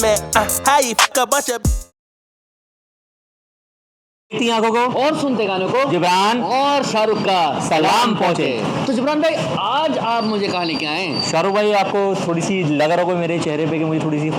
man. How you fuck a bunch of आंखों को और सुनते गानों को जिब्रान और शाहरुख का सलाम पहुंचे। तो जिब्रान भाई आज आप मुझे कहाँ लेके आए हैं? शाहरुख भाई आपको थोड़ी सी लग रहा होगा मेरे चेहरे पे कि मुझे थोड़ी सी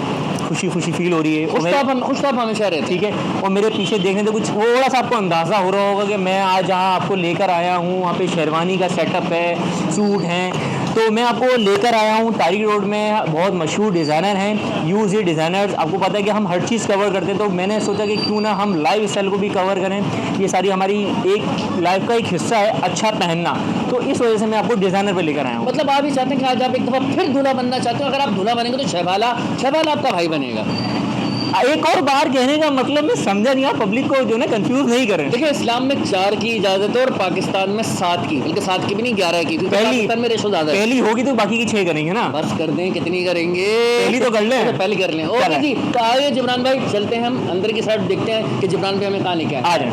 खुशी खुशी फील हो रही है। खुश आप हमेशा रहते हैं, ठीक है। और मेरे पीछे देखने से कुछ थोड़ा सा आपको अंदाज़ा हो रहा होगा कि मैं आज जहाँ आपको लेकर आया हूँ वहाँ पे शेरवानी का सेटअप है, सूट हैं। तो मैं आपको लेकर आया हूँ तारिक रोड में बहुत मशहूर डिज़ाइनर हैं यूजी डिज़ाइनर्स। आपको पता है कि हम हर चीज़ कवर करते हैं, तो मैंने सोचा कि क्यों ना हम लाइफ स्टाइल को भी कवर करें। ये सारी हमारी एक लाइफ का एक हिस्सा है अच्छा पहनना, तो इस वजह से मैं आपको डिज़ाइनर पे लेकर आया हूँ। मतलब आप ही चाहते हैं कि आज आप एक दफ़ा फिर दूल्हा बनना चाहते हो? अगर आप दूल्हा बनेंगे तो शहबाला आपका भाई बनेगा। एक और बार कहने का मतलब मैं समझा नहीं, आप पब्लिक को जो है कंफ्यूज नहीं करें। देखिए इस्लाम में 4 की इजाज़त है और पाकिस्तान में 7 की, बल्कि 7 की भी नहीं 11 की। पाकिस्तान में रेशो ज़्यादा है। पहली होगी तो बाकी की 6 करेंगे ना। बस कर दें, कितनी करेंगे? पहली तो कर लें। पहले कर लें। ओके जी, तो आइए जिब्रान भाई चलते हैं हम अंदर की साइड, देखते हैं कि जिब्रान भाई हमें कहाँ लेके आए। आ जाए।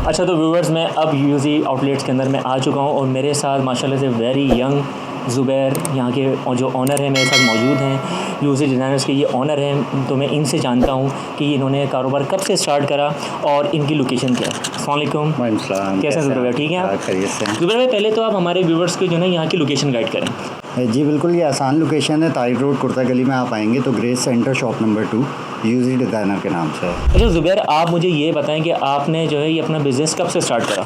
अच्छा तो व्यूवर्स, मैं अब यूजी आउटलेट्स के अंदर मैं आ चुका हूँ और मेरे साथ माशाल्लाह से वेरी यंग ज़ुबैर यहाँ के जो ऑनर हैं मेरे साथ मौजूद हैं। यूजी डिज़ाइनर्स के ये ऑनर हैं, तो मैं इनसे जानता हूँ कि इन्होंने कारोबार कब से स्टार्ट करा और इनकी लोकेशन क्या है। अस्सलाम वालेकुम। कैसे हैं ज़ुबैर? ठीक हैं आप? ज़ुबैर भाई पहले तो आप हमारे व्यूवर्स को जो है यहाँ की लोकेशन गाइड करें। जी बिल्कुल, ये आसान लोकेशन है। तारिक रोड कुर्ता गली में आप आएंगे तो Grace Center shop number 2 UG designer के नाम से है। अच्छा ज़ुबैर, आप मुझे ये बताएं कि आपने जो है ये अपना बिज़नेस कब से स्टार्ट करा?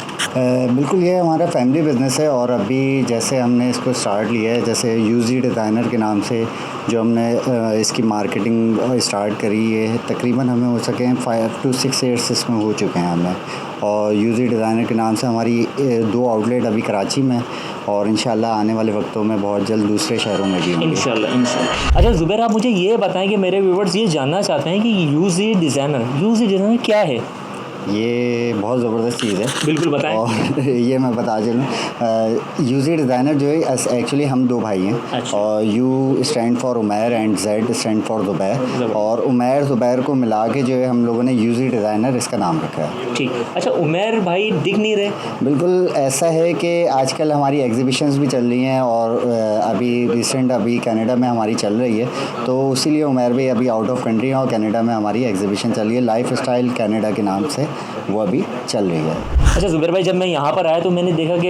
बिल्कुल, ये हमारा फैमिली बिज़नेस है और अभी जैसे हमने इसको स्टार्ट लिया है, जैसे यूजी डिज़ाइनर के नाम से जो हमने इसकी मार्केटिंग स्टार्ट करी है, तकरीबन हमें हो सके हैं 5 to 6 ईयर्स इसमें हो चुके हैं हमें। और यूजी डिज़ाइनर के नाम से हमारी 2 आउटलेट अभी कराची में और इंशाल्लाह आने वाले वक्तों में बहुत जल्द दूसरे शहरों में भी होंगे। इंशाल्लाह। अच्छा ज़ुबैर, आप मुझे ये बताएं कि मेरे व्यूवर्स ये जानना चाहते हैं कि यूजी डिज़ाइनर क्या है? ये बहुत ज़बरदस्त चीज़ है। बिल्कुल बताएं। और ये मैं बता चलूँ, यूजी डिज़ाइनर जो है एक्चुअली हम 2 भाई हैं। अच्छा। और you stand for Umair and Z stand for Zubair, और उमैर ज़ुबैर को मिला के जो है हम लोगों ने यूजी डिज़ाइनर इसका नाम रखा है। ठीक। अच्छा उमैर भाई दिख नहीं रहे? बिल्कुल ऐसा है कि आजकल हमारी एग्जीबिशंस भी चल रही हैं और अभी कनाडा में हमारी चल रही है, तो इसीलिए उमैर भाई अभी आउट ऑफ कंट्री हैं और कनाडा में हमारी एग्जीबिशन चल रही है लाइफ स्टाइल कनाडा के नाम से, वो अभी चल रही है। अच्छा ज़ुबैर भाई, जब मैं यहाँ पर आया तो मैंने देखा कि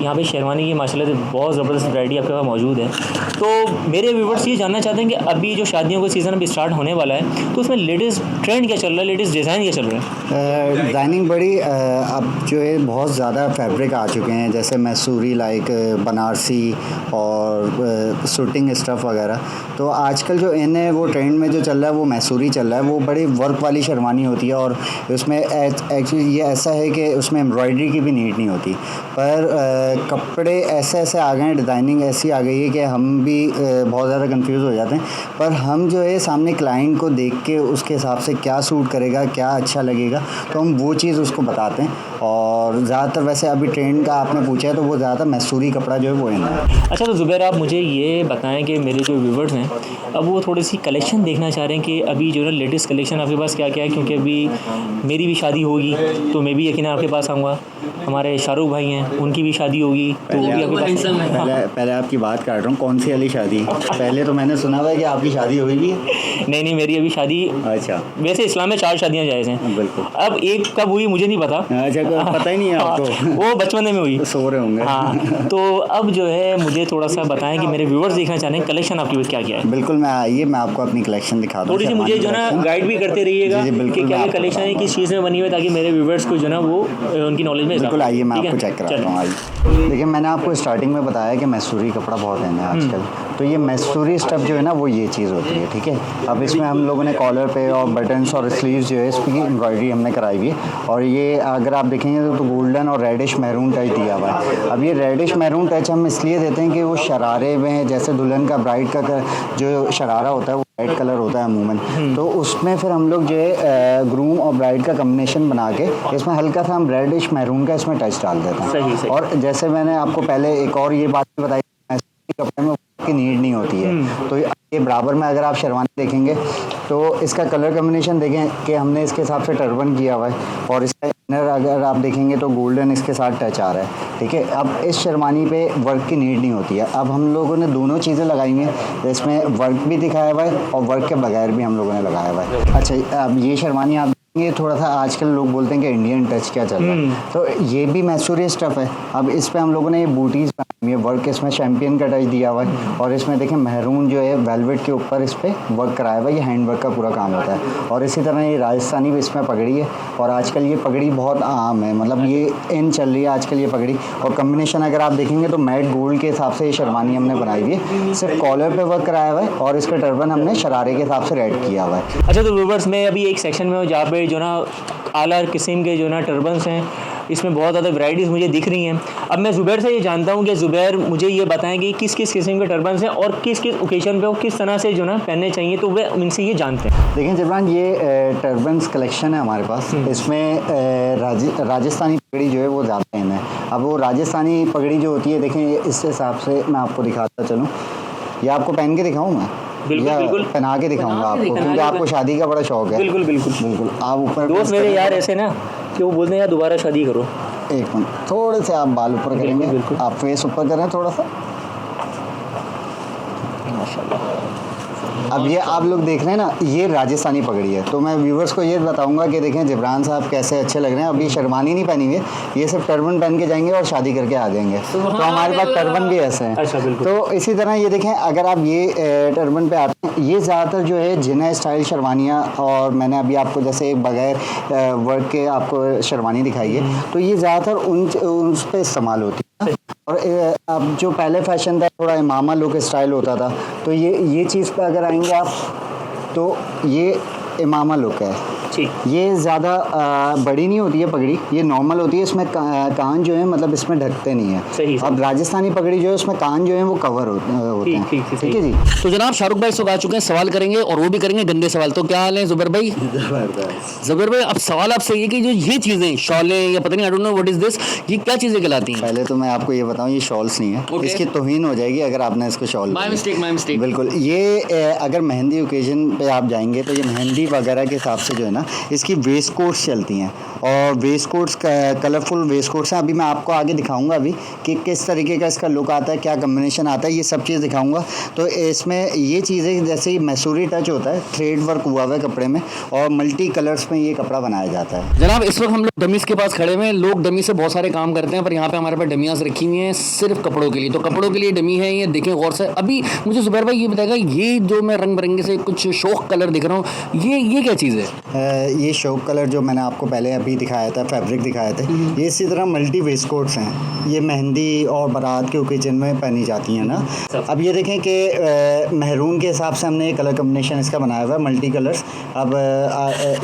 यहाँ पे शेरवानी की माशाल्लाह से बहुत ज़बरदस्त वैरायटी आपके पास मौजूद है। तो मेरे व्यूवर्स ये जानना चाहते हैं कि अभी जो शादियों का सीज़न अभी स्टार्ट होने वाला है, तो उसमें लेटेस्ट ट्रेंड क्या चल रहा है, लेटेस्ट डिज़ाइन क्या चल रहा है? डिज़ाइनिंग बड़ी अब जो है बहुत ज़्यादा फैब्रिक आ चुके हैं, जैसे मैसूरी लाइक बनारसी और शूटिंग स्टफ़ वगैरह। तो आजकल जो इन है वो ट्रेंड में जो चल रहा है वो मैसूरी चल रहा है। वो बड़ी वर्क वाली शेरवानी होती है और उसमें एक्चुअली ये ऐसा है कि उसमें एम्ब्रॉयडरी की भी नीड नहीं होती, पर कपड़े ऐसे आ गए हैं, डिज़ाइनिंग ऐसी आ गई है कि हम भी बहुत ज़्यादा कंफ्यूज हो जाते हैं। पर हम जो है सामने क्लाइंट को देख के उसके हिसाब से क्या सूट करेगा, क्या अच्छा लगेगा, तो हम वो चीज़ उसको बताते हैं। और ज़्यादातर वैसे अभी ट्रेंड का आपने पूछा है तो वो ज़्यादातर मैसूरी कपड़ा जो है वो है। अच्छा तो ज़ुबैर, आप मुझे ये बताएं कि मेरे जो व्यूवर्स हैं अब वो थोड़ी सी कलेक्शन देखना चाह रहे हैं कि अभी जो है लेटेस्ट कलेक्शन आपके पास क्या क्या है, क्योंकि अभी मेरी भी शादी होगी तो मैं भी यकीन आपके पास आऊँगा। हमारे शाहरुख भाई हैं, उनकी भी शादी होगी तो वो भी आपके पास। पहले आपकी बात कर रहा हूँ, कौन सी वाली शादी? पहले तो मैंने सुना हुआ है कि आपकी शादी हुई भी है। नहीं, मेरी अभी शादी, अच्छा, वैसे इस्लाम में 4 शादियाँ जायज़ हैं। बिल्कुल। अब एक कब हुई मुझे नहीं पता। अच्छा, पता ही नहीं है आपको? वो बचपन में हुई, सो रहे होंगे। हाँ। तो अब जो है मुझे थोड़ा सा बताएं कि मेरे व्यूवर्स देखना चाह रहे हैं कलेक्शन आपकी क्या क्या है। बिल्कुल, मैं आइए मैं आपको अपनी कलेक्शन दिखा दूँ। थोड़ी सी मुझे जो ना गाइड भी करते रहिएगा कि क्या क्या कलेक्शन है, किस चीज़ में बनी हुई है, ताकि मेरे व्यूवर्स को जो ना वो उनकी नॉलेज में। बिल्कुल आइए मैं आपको चेक कराता हूँ। आइए। देखिए, मैंने आपको स्टार्टिंग में बताया कि मैसूरी कपड़ा बहुत है आजकल, तो ये मैसूरी स्टफ़ जो है ना वो ये चीज़ होती है। ठीक है, अब इसमें हम लोगों ने कॉलर पे और बटन्स और स्लीव्स जो है इसकी एम्ब्रॉयडरी हमने कराई हुई है। और ये अगर आप देखेंगे तो गोल्डन और रेडिश मैरून टच दिया हुआ है। अब ये रेडिश मैरून टच हम इसलिए देते हैं कि वो शरारे में, जैसे दुल्हन का ब्राइड का जो शरारा होता है वो वाइट कलर होता है अमूमन, तो उसमें फिर हम लोग जो है ग्रूम और ब्राइड का कम्बिनेशन बना के इसमें हल्का सा हम रेडिश मैरून का इसमें टच डाल देते हैं। सही। और जैसे मैंने आपको पहले एक और ये बात बताई, कपड़े में की नीड नहीं होती है, तो ये बराबर में अगर आप शेरवानी देखेंगे तो इसका कलर कम्बिनेशन देखें कि हमने इसके हिसाब से टर्बन किया हुआ है, और इसका इनर अगर आप देखेंगे तो गोल्डन इसके साथ टच आ रहा है। ठीक है, अब इस शेरवानी पे वर्क की नीड नहीं होती है। अब हम लोगों ने दोनों चीज़ें लगाई हैं, तो इसमें वर्क भी दिखाया हुआ है और वर्क के बगैर भी हम लोगों ने लगाया हुआ है। अच्छा, अब ये शेरवानी आप ये थोड़ा सा आजकल लोग बोलते हैं कि इंडियन टच क्या चल रहा है, तो ये भी मैसूरी स्टफ़ है। अब इस पे हम लोगों ने ये बूटीज़ बनाई है, वर्क इसमें चैम्पियन का टच दिया हुआ है, और इसमें देखें महरून जो है वेलवेट के ऊपर इस पे वर्क कराया हुआ है। ये हैंड वर्क का पूरा काम होता है। और इसी तरह ये राजस्थानी भी इसमें पगड़ी है, और आजकल ये पगड़ी बहुत आम है, मतलब ये इन चल रही है आजकल ये पगड़ी। और कम्बिनेशन अगर आप देखेंगे तो मैट गोल्ड के हिसाब से ये शेरवानी हमने बनाई हुई है, सिर्फ कॉलर पे वर्क कराया हुआ है, और इसका टर्बन हमने शरारे के हिसाब से रेड किया हुआ है। अच्छा, तो व्यूवर्स मैं अभी एक सेक्शन में हूँ जहाँ पे जो ना आला किस्म के जो ना टर्बन्स हैं, इसमें बहुत ज़्यादा वैरायटीज़ मुझे दिख रही हैं। अब मैं ज़ुबैर से ये जानता हूँ कि ज़ुबैर मुझे ये बताएं कि किस किस किस्म के टर्बन्स हैं और किस किस ओकेजन पे वो किस तरह से जो ना पहनने चाहिए, तो वे उनसे ये जानते हैं। देखिए जिब्रान, ये टर्बन्स कलेक्शन है हमारे पास। इसमें राजस्थानी पगड़ी जो है वो ज़्यादा इन है। अब वो राजस्थानी पगड़ी जो होती है, देखें इस हिसाब से मैं आपको दिखाता चलूँ, या आपको पहन के दिखाऊँ मैं? बिल्कुल पहना के दिखाऊंगा आपको, क्योंकि आपको शादी का बड़ा शौक है। बिल्कुल आप ऊपर दोस्त मेरे यार ऐसे ना कि वो बोलते हैं यार दोबारा शादी करो। एक मिनट, थोड़े से आप बाल ऊपर करेंगे, आप फेस ऊपर करें थोड़ा सा, माशाल्लाह। अब ये आप लोग देख रहे हैं ना, ये राजस्थानी पगड़ी है। तो मैं व्यूवर्स को ये बताऊंगा कि देखें जिब्रान साहब कैसे अच्छे लग रहे हैं। अभी शेरवानी नहीं पहनी हुई है, ये सिर्फ टर्बन पहन के जाएंगे और शादी करके आ जाएंगे। तो हमारे पास टर्बन भी ऐसे हैं। अच्छा, बिल्कुल। तो इसी तरह ये देखें, अगर आप ये टर्बन पे आते हैं, ये ज़्यादातर जो है जिना स्टाइल शेरवानियाँ, और मैंने अभी आपको जैसे एक बगैर वर्क के आपको शेरवानी दिखाई है, तो ये ज़्यादातर उन पर इस्तेमाल होती है। और अब जो पहले फैशन था थोड़ा इमामा लुक स्टाइल होता था, तो ये चीज़ पे अगर आएंगे आप तो ये इमामा लुक है। ये ज़्यादा बड़ी नहीं होती है पगड़ी, ये नॉर्मल होती है। इसमें कान जो है मतलब इसमें ढकते नहीं है। अब राजस्थानी पगड़ी जो है उसमें कान जो है वो कवर होते हैं। ठीक है जी। तो जनाब शाहरुख भाई इस आ चुके हैं, सवाल करेंगे और वो भी करेंगे गंदे सवाल। तो क्या हाल है ज़ुबैर भाई? ज़ुबैर भाई, अब सवाल आपसे ये कि जो ये चीज़ें शॉलें या पता नहीं, I don't know what is this, ये क्या चीज़ें कहलाती हैं? पहले तो मैं आपको ये बताऊँ, ये शॉल्स नहीं है। इसकी तौहीन हो जाएगी अगर आपने इसको शॉल। My mistake. बिल्कुल। ये अगर मेहंदी ओकेजन पे आप जाएंगे तो ये मेहंदी वगैरह के हिसाब से जो है ना, इसकी वेस्ट कोट्स चलती हैं, और waist coats colourful waist coats हैं। अभी मैं आपको आगे दिखाऊंगा अभी कि किस तरीके का इसका लुक आता है, क्या कम्बिनेशन आता है, ये सब चीज़ दिखाऊंगा। तो इसमें ये चीज़ें जैसे ही मैसूरी टच होता है, थ्रेड वर्क हुआ हुआ है कपड़े में, और मल्टी कलर्स में ये कपड़ा बनाया जाता है। जनाब इस वक्त हम लोग डमीज़ के पास खड़े हुए हैं। लोग डमी से बहुत सारे काम करते हैं, पर यहाँ पे हमारे पास डमियाँ रखी हुई हैं सिर्फ कपड़ों के लिए। तो कपड़ों के लिए डमी है, ये देखें गौर से। अभी मुझे ज़ुबैर भाई ये बताएगा, ये जो मैं रंग बिरंगे से कुछ शौक कलर दिख रहा हूँ, ये क्या चीज़ है? ये शौक कलर जो मैंने आपको पहले अभी दिखाया था, फैब्रिक दिखाया था, ये इसी तरह मल्टी वेस्ट कोट्स हैं। ये मेहंदी और बारात के ओकेजन में पहनी जाती हैं ना। अब ये देखें कि महरून के हिसाब से हमने ये कलर कम्बिनेशन इसका बनाया हुआ है, मल्टी कलर्स। अब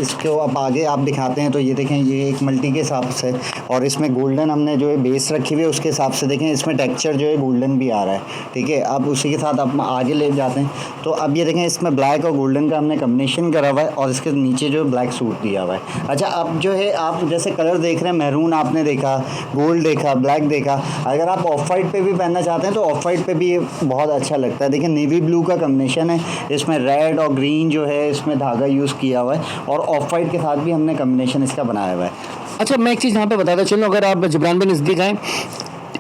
इसको अब आगे आप दिखाते हैं तो ये देखें, ये एक मल्टी के हिसाब से, और इसमें गोल्डन हमने जो है बेस रखी हुई है उसके हिसाब से देखें इसमें टेक्सचर जो है गोल्डन भी आ रहा है। ठीक है, अब उसी के साथ आप आगे ले जाते हैं तो अब ये देखें इसमें ब्लैक और गोल्डन का हमने कम्बिनेशन करा हुआ है, और इसके नीचे जो ब्लैक सूट दिया हुआ है। अच्छा, अब जो है आप जैसे कलर देख रहे हैं, मैरून आपने देखा, गोल्ड देखा, ब्लैक देखा, अगर आप ऑफ वाइट पे भी पहनना चाहते हैं तो ऑफ वाइट पे भी ये बहुत अच्छा लगता है। देखिए नेवी ब्लू का कम्बिनेशन है, इसमें रेड और ग्रीन जो है इसमें धागा यूज़ किया हुआ है, और ऑफ वाइट के साथ भी हमने कम्बिनेशन इसका बनाया हुआ है। अच्छा, मैं एक चीज़ यहाँ पे बताता चलूँ, अगर आप जिब्रान भाई नज़दीक आएँ,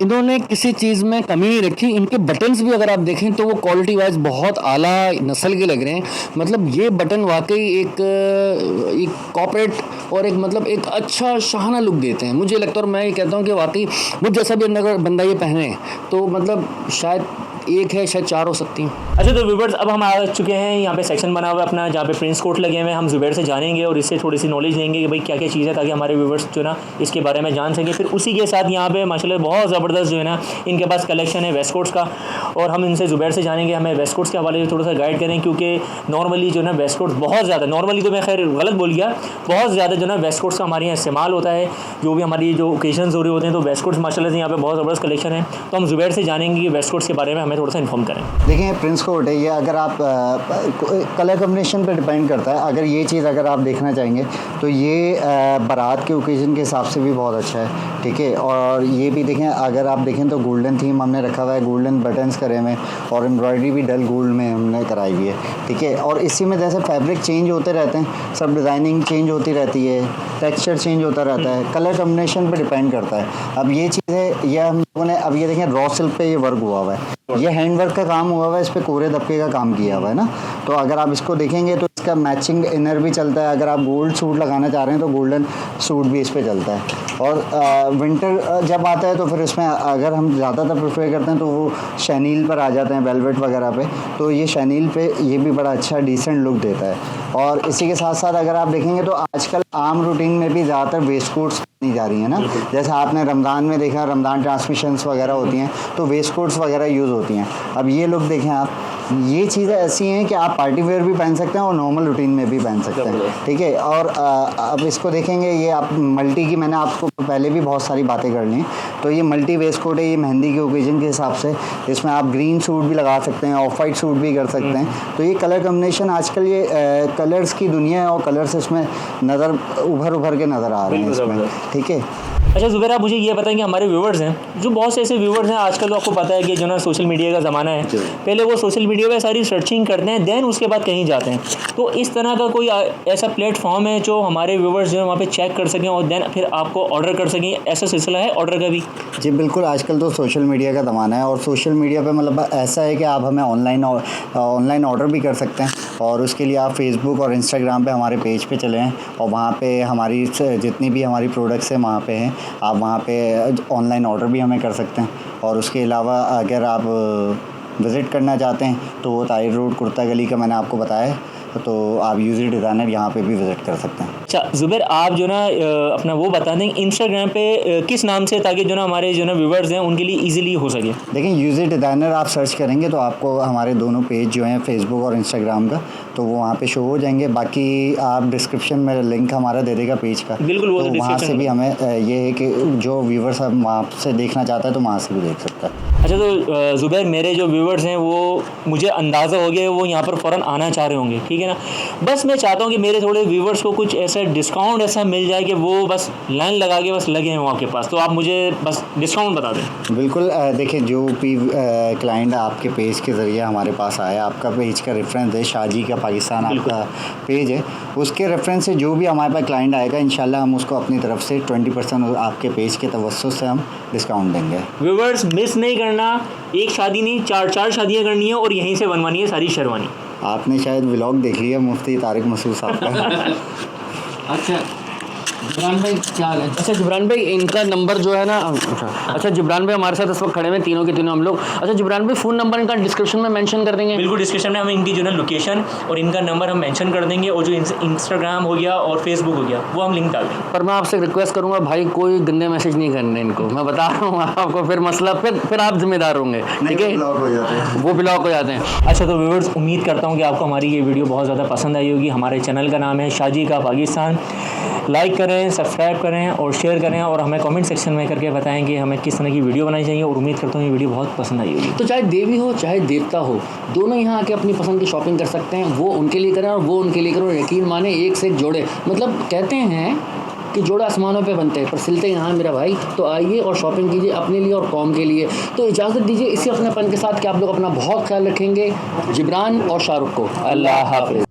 इन्होंने किसी चीज़ में कमी नहीं रखी। इनके बटन्स भी अगर आप देखें तो वो क्वालिटी वाइज बहुत आला नस्ल के लग रहे हैं। मतलब ये बटन वाकई एक कॉर्पोरेट और एक मतलब एक अच्छा शाहाना लुक देते हैं, मुझे लगता है। और मैं ये कहता हूँ कि वाकई मुझ जैसा भी अगर बंदा ये पहने तो मतलब शायद एक है, शायद चार हो सकती हैं। अच्छा, तो व्यूवर्स अब हम आ चुके हैं यहाँ पे सेक्शन बना हुआ है अपना, जहाँ पे प्रिंस कोट लगे हुए हैं। हम ज़ुबैर से जानेंगे और इससे थोड़ी सी नॉलेज लेंगे कि भाई क्या क्या चीज़ है, ताकि हमारे व्यूवर्स जो ना इसके बारे में जान सकें। फिर उसी के साथ यहाँ पे माशाल्लाह बहुत ज़बरदस्त जो है ना इनके पास कलेक्शन है वेस्ट कोट्स का, और हम इनसे ज़ुबैर से जानेंगे हमें वेस्ट कोट्स के हवाले से थोड़ा सा गाइड करें, क्योंकि नॉर्मली जो ना वेस्ट कोट्स बहुत ज़्यादा, नॉर्मली तो मैं खैर गलत बोल गया, बहुत ज़्यादा जो ना वेस्ट कोट्स का हमारे यहाँ इस्तेमाल होता है। जो भी हमारी जो ओकेजन हो रहे होते हैं तो वेस्ट कोट्स माशाल्लाह से यहाँ पे बहुत ज़बरदस्त कलेक्शन है। तो हम ज़ुबैर से जानेंगे कि वेस्ट कोट्स के बारे में हमें थोड़ा सा इन्फॉर्म करें। देखिए प्रिंस कोट है ये, अगर आप कलर कम्बिनेशन पे डिपेंड करता है। अगर ये चीज़ अगर आप देखना चाहेंगे तो ये बारात के ओकेजन के हिसाब से भी बहुत अच्छा है। ठीक है, और ये भी देखें, अगर आप देखें तो गोल्डन थीम हमने रखा हुआ है, गोल्डन बटन्स करे हुए और एम्ब्रॉयडरी भी डल गोल्ड में हमने कराई हुई है, ठीक है। और इसी में जैसे फैब्रिक चेंज होते रहते हैं, सब डिज़ाइनिंग चेंज होती रहती है, टेक्सचर चेंज होता रहता है, कलर कॉम्बिनेशन पे डिपेंड करता है। अब ये चीज़ें ये हम लोगों ने, अब ये देखें रॉ सिल्क पे ये वर्क हुआ हुआ है, ये हैंड वर्क का काम हुआ हुआ है, इस पर कोरे दबके का काम किया हुआ है ना। तो अगर आप इसको देखेंगे तो इसका मैचिंग इनर भी चलता है, अगर आप गोल्ड सूट लगाना चाह रहे हैं तो गोल्डन सूट भी इस पर चलता है। और विंटर जब आता है तो फिर इसमें अगर हम ज़्यादातर प्रेफर करते हैं तो वो शैनील पर आ जाते हैं, वेलवेट वगैरह पे, तो ये शैनील पे ये भी बड़ा अच्छा डिसेंट लुक देता है। और इसी के साथ साथ अगर आप देखेंगे तो आजकल आम रूटीन में भी ज़्यादातर वेस्ट कोट्स नहीं जा रही है ना, जैसे आपने रमज़ान में देखा, रमज़ान ट्रांसमिशंस वगैरह होती हैं तो वेस्ट कोट्स वगैरह यूज़ होती हैं। अब ये लुक देखें आप, ये चीज़ें ऐसी हैं कि आप पार्टी वेयर भी पहन सकते हैं और नॉर्मल रूटीन में भी पहन सकते हैं, ठीक है। और अब इसको देखेंगे, ये आप मल्टी की, मैंने आपको पहले भी बहुत सारी बातें कर ली, तो ये मल्टी वेस्ट कोट है, ये मेहंदी के ओकेजन के हिसाब से, इसमें आप ग्रीन सूट भी लगा सकते हैं, ऑफ वाइट सूट भी कर सकते हैं। तो ये कलर कॉम्बिनेशन आजकल ये कलर्स की दुनिया है और कलर्स इसमें नज़र उभर के नज़र आ रहे हैं इसमें, ठीक है। अच्छा ज़ुबैर, आप मुझे ये बताएं कि हमारे व्यूवर्स हैं, जो बहुत से ऐसे व्यूवर्स हैं आजकल, तो आपको पता है कि जो ना सोशल मीडिया का ज़माना है, पहले वो सोशल मीडिया पे सारी सर्चिंग करते हैं, देन उसके बाद कहीं जाते हैं। तो इस तरह का कोई ऐसा प्लेटफॉर्म है जो हमारे व्यूवर्स जो है वहाँ पे चेक कर सकें और देन फिर आपको ऑर्डर कर सकें, ऐसा सिलसिला है ऑर्डर का भी? जी बिल्कुल, आजकल तो सोशल मीडिया का ज़माना है और सोशल मीडिया पे मतलब ऐसा है कि आप हमें ऑनलाइन ऑर्डर भी कर सकते हैं। और उसके लिए आप फेसबुक और इंस्टाग्राम पे हमारे पेज पे चले हैं और वहाँ पे हमारी जितनी भी हमारी प्रोडक्ट्स हैं वहाँ पे हैं, आप वहाँ पे ऑनलाइन ऑर्डर भी हमें कर सकते हैं। और उसके अलावा अगर आप विज़िट करना चाहते हैं तो वो ताहिर रोड कुर्ता गली का मैंने आपको बताया है, तो आप यूज़र डिज़ाइनर यहाँ पे भी विज़िट कर सकते हैं। अच्छा ज़ुबैर, आप जो ना अपना वो बता दें इंस्टाग्राम पे किस नाम से, ताकि जो ना हमारे जो ना व्यूवर्स हैं उनके लिए इजीली हो सके? देखिए, यूज़र डिज़ाइनर आप सर्च करेंगे तो आपको हमारे दोनों पेज जो हैं फेसबुक और इंस्टाग्राम का, तो वो वहाँ पे शो हो जाएंगे। बाकी आप डिस्क्रिप्शन में लिंक हमारा दे देगा पेज का, बिल्कुल, वो तो वहाँ से भी हमें ये है कि जो व्यूवर्स वहाँ से देखना चाहता है तो वहाँ से भी देख सकता है। अच्छा, तो ज़ुबैर, मेरे जो व्यूवर्स हैं वो मुझे अंदाज़ा हो गया वो यहाँ पर फ़ौरन आना चाह रहे होंगे, ठीक है ना। बस मैं चाहता हूँ कि मेरे थोड़े व्यूवर्स को कुछ ऐसा डिस्काउंट ऐसा मिल जाए कि वो बस लाइन लगा के बस लगे हैं वहाँ के पास, तो आप मुझे बस डिस्काउंट बता दें। बिल्कुल, देखिए जो भी क्लाइंट आपके पेज के ज़रिए हमारे पास आया, आपका पेज का रेफरेंस है शाजी का पाकिस्तान आपका पेज है, उसके रेफरेंस से जो भी हमारे पास क्लाइंट आएगा इंशाल्लाह हम उसको अपनी तरफ से 20% आपके पेज के तवस्सुस से हम डिस्काउंट देंगे। व्यूवर्स, मिस नहीं करना, एक शादी नहीं, चार शादियाँ करनी है और यहीं से बनवानी है सारी शेरवानी। आपने शायद व्लॉग देख लिया मुफ्ती तारिक मसूद साहब का। अच्छा जिब्रान भाई क्या हाल है? अच्छा जिब्रान भाई, इनका नंबर जो है ना, अच्छा जिब्रान भाई हमारे साथ इस वक्त खड़े हैं, तीनों के तीनों हम लोग। अच्छा जिब्रान भाई, फ़ोन नंबर इनका डिस्क्रिप्शन में मेंशन कर देंगे? बिल्कुल, डिस्क्रिप्शन में हम इनकी जो है लोकेशन और इनका नंबर हम मेंशन कर देंगे, और जो इंस्टाग्राम हो गया और फेसबुक हो गया वो हम लिंक डाल देंगे। पर मैं आपसे रिक्वेस्ट करूँगा भाई, कोई गंदे मैसेज नहीं करने इनको, मैं बता रहा हूँ आपको, फिर मसला फिर आप जिम्मेदार होंगे, ठीक है। वो ब्लॉक हो जाते हैं। अच्छा, तो व्यूअर्स, उम्मीद करता हूँ कि आपको हमारी ये वीडियो बहुत ज़्यादा पसंद आई होगी। हमारे चैनल का नाम है शाजी का पाकिस्तान। लाइक करें, सब्सक्राइब करें और शेयर करें, और हमें कमेंट सेक्शन में करके बताएं कि हमें किस तरह की वीडियो बनानी चाहिए, और उम्मीद करता हूँ ये वीडियो बहुत पसंद आई होगी। तो चाहे देवी हो चाहे देवता हो, दोनों यहाँ आके अपनी पसंद की शॉपिंग कर सकते हैं। वो उनके लिए करें और वो उनके लिए करें, और यकीन माने एक से एक जोड़े, मतलब कहते हैं कि जोड़ा आसमानों पे बनते हैं पर सिलते यहाँ मेरा भाई। तो आइए और शॉपिंग कीजिए अपने लिए और कौम के लिए। तो इजाज़त दीजिए इसी अपनेपन के साथ कि आप लोग अपना बहुत ख्याल रखेंगे। जिब्रान और शाहरुख को अल्लाह हाफ़िज़।